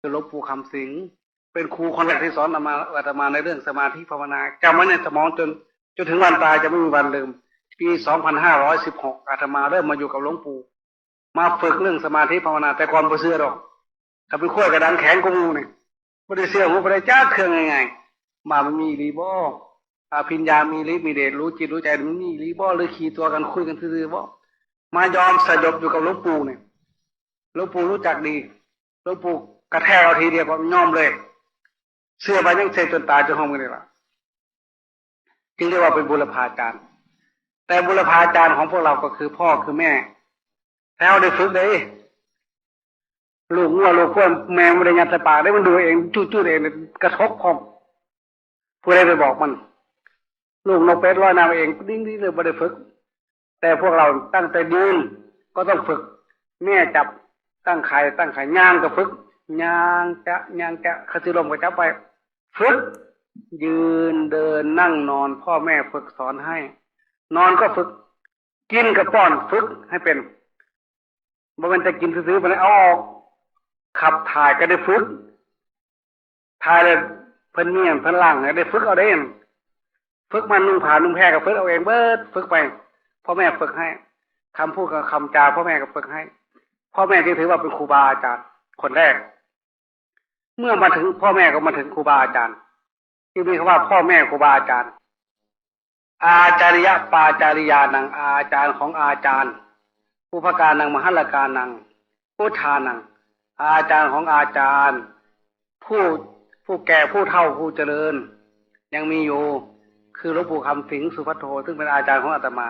คือหลวงปู่คำสิงห์เป็นครูคนแรกที่สอนอาตมาในเรื่องสมาธิภาวนาจำไว้ในสมองจนถึงวันตายจะไม่มีวันลืมปี2516อาตมาเริ่มมาอยู่กับหลวงปู่มาฝึกเรื่องสมาธิภาวนาแต่ก่อนไม่เชื่อหรอกถ้าไปคุยกับดันแข็งกูมูเนี่ยไม่ได้เชื่อผมไม่ได้จ้าเครื่องไงมามันมีรีบอพิญญามีฤทธิ์มีเดชรู้จิตรู้ใจมันมีรีบอหรือขี่ตัวกันคุยกันซื่อๆบ่มายอมสยบอยู่กับหลวงปู่เนี่ยหลวงปู่รู้จักดีหลวงปู่กระแทกเราทีเดียวก็ยอมเลยเชื่อไปยังเสร็จจนตายจนห้องกันเลยล่ะจึงเรียกว่าเป็นบุรพาจารย์แต่บุรพาจารย์ของพวกเราก็คือพ่อคือแม่แล้วได้ฝึกเลยลูกงัวลูกควายแมวไม่ได้ยัดใส่ปากได้มันดูเองจู้ๆเองกระทบคอมผู้ใดไปบอกมันลูกนกเป็ดลอยน้ำเองดิ้งเลยไม่ได้ฝึกแต่พวกเราตั้งแต่ยืนก็ต้องฝึกแม่จับตั้งไข่ย่างก็ฝึกย่างจะขจิลมก็จับไปฝึกยืนเดินนั่งนอนพ่อแม่ฝึกสอนให้นอนก็ฝึกกินก็ป้อนฝึกให้เป็นบ่มันจะกินซื้อๆไปเอาออกขับถ่ายก็ได้ฝึกถ่ายเลยเพิ่นเมียนเพิ่นล่างได้ฝึกเอาได้ฝึกมันนุ่งผ้านุ่งแพรก็ฝึกเอาเองเบิดฝึกไปพ่อแม่ฝึกให้คำพูดกับคำจาพ่อแม่ก็ฝึกให้พ่อแม่ที่ถือว่าเป็นครูบาอาจารย์คนแรกเมื่อมาถึงพ่อแม่ก็มาถึงครูบาอาจารย์ที่มีคำว่าพ่อแม่ครูบาอาจารย์อาจาริยะปาจาริยานังอาจารย์ของอาจารย์ผู้พการนังมหัลกานังผู้ทานังอาจารย์ของอาจารย์ผู้แก่ผู้เฒ่าผู้เจริญยังมีอยู่คือหลวงปู่คำสิงห์สุภัทโทซึ่งเป็นอาจารย์ของอาตมา